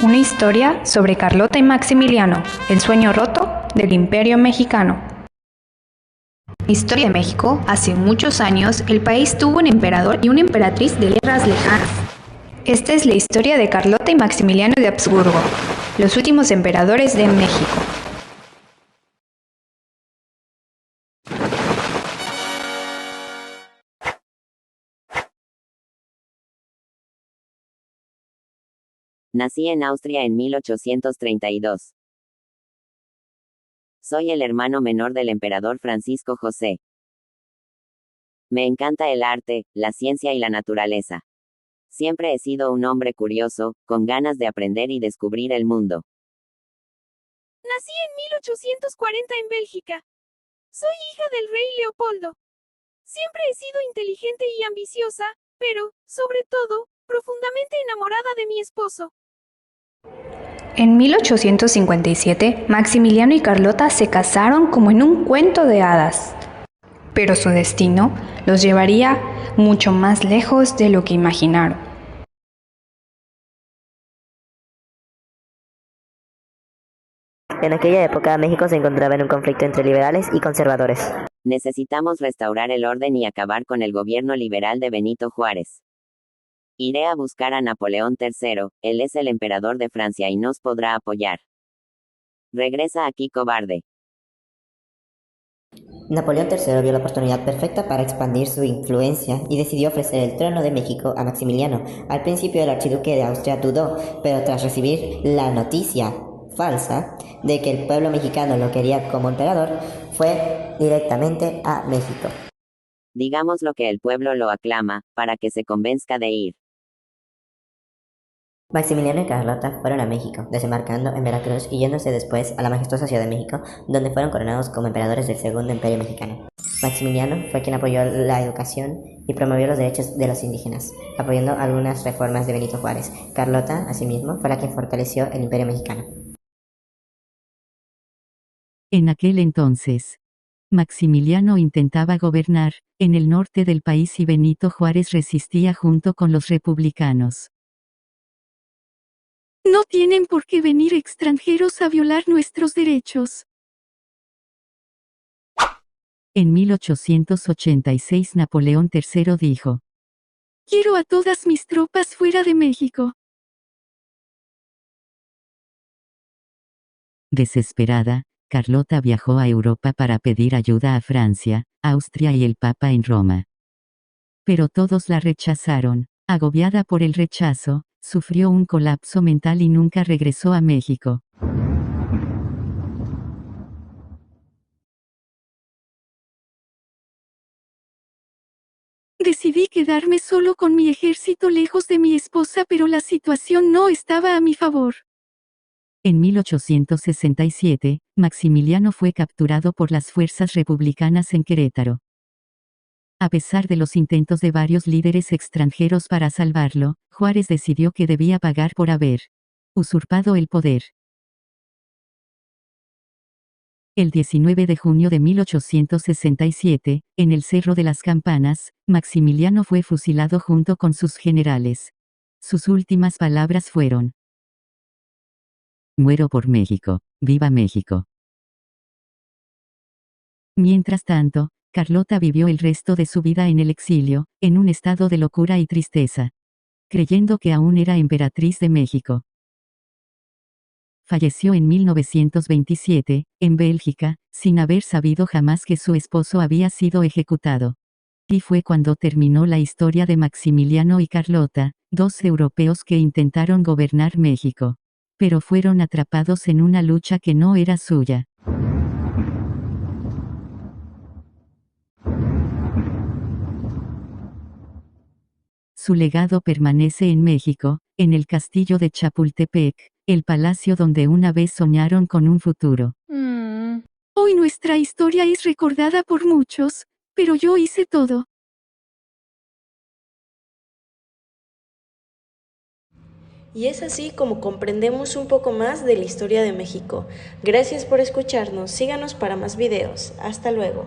Una historia sobre Carlota y Maximiliano, el sueño roto del Imperio Mexicano. Historia de México. Hace muchos años, el país tuvo un emperador y una emperatriz de guerras lejanas. Esta es la historia de Carlota y Maximiliano de Habsburgo, los últimos emperadores de México. Nací en Austria en 1832. Soy el hermano menor del emperador Francisco José. Me encanta el arte, la ciencia y la naturaleza. Siempre he sido un hombre curioso, con ganas de aprender y descubrir el mundo. Nací en 1840 en Bélgica. Soy hija del rey Leopoldo. Siempre he sido inteligente y ambiciosa, pero, sobre todo, profundamente enamorada de mi esposo. En 1857, Maximiliano y Carlota se casaron como en un cuento de hadas. Pero su destino los llevaría mucho más lejos de lo que imaginaron. En aquella época, México se encontraba en un conflicto entre liberales y conservadores. Necesitamos restaurar el orden y acabar con el gobierno liberal de Benito Juárez. Iré a buscar a Napoleón III, él es el emperador de Francia y nos podrá apoyar. Regresa aquí, cobarde. Napoleón III vio la oportunidad perfecta para expandir su influencia y decidió ofrecer el trono de México a Maximiliano. Al principio el archiduque de Austria dudó, pero tras recibir la noticia falsa de que el pueblo mexicano lo quería como emperador, fue directamente a México. Digamos lo que el pueblo lo aclama, para que se convenzca de ir. Maximiliano y Carlota fueron a México, desembarcando en Veracruz y yéndose después a la majestuosa Ciudad de México, donde fueron coronados como emperadores del Segundo Imperio Mexicano. Maximiliano fue quien apoyó la educación y promovió los derechos de los indígenas, apoyando algunas reformas de Benito Juárez. Carlota, asimismo, fue la quien fortaleció el Imperio Mexicano. En aquel entonces, Maximiliano intentaba gobernar en el norte del país y Benito Juárez resistía junto con los republicanos. No tienen por qué venir extranjeros a violar nuestros derechos. En 1886 Napoleón III dijo: Quiero a todas mis tropas fuera de México. Desesperada, Carlota viajó a Europa para pedir ayuda a Francia, Austria y el Papa en Roma. Pero todos la rechazaron. Agobiada por el rechazo, sufrió un colapso mental y nunca regresó a México. Decidí quedarme solo con mi ejército lejos de mi esposa, pero la situación no estaba a mi favor. En 1867, Maximiliano fue capturado por las fuerzas republicanas en Querétaro. A pesar de los intentos de varios líderes extranjeros para salvarlo, Juárez decidió que debía pagar por haber usurpado el poder. El 19 de junio de 1867, en el Cerro de las Campanas, Maximiliano fue fusilado junto con sus generales. Sus últimas palabras fueron: "Muero por México, viva México". Mientras tanto, Carlota vivió el resto de su vida en el exilio, en un estado de locura y tristeza, creyendo que aún era emperatriz de México. Falleció en 1927, en Bélgica, sin haber sabido jamás que su esposo había sido ejecutado. Y fue cuando terminó la historia de Maximiliano y Carlota, dos europeos que intentaron gobernar México, pero fueron atrapados en una lucha que no era suya. Su legado permanece en México, en el castillo de Chapultepec, el palacio donde una vez soñaron con un futuro. Hoy nuestra historia es recordada por muchos, pero yo hice todo. Y es así como comprendemos un poco más de la historia de México. Gracias por escucharnos, síganos para más videos. Hasta luego.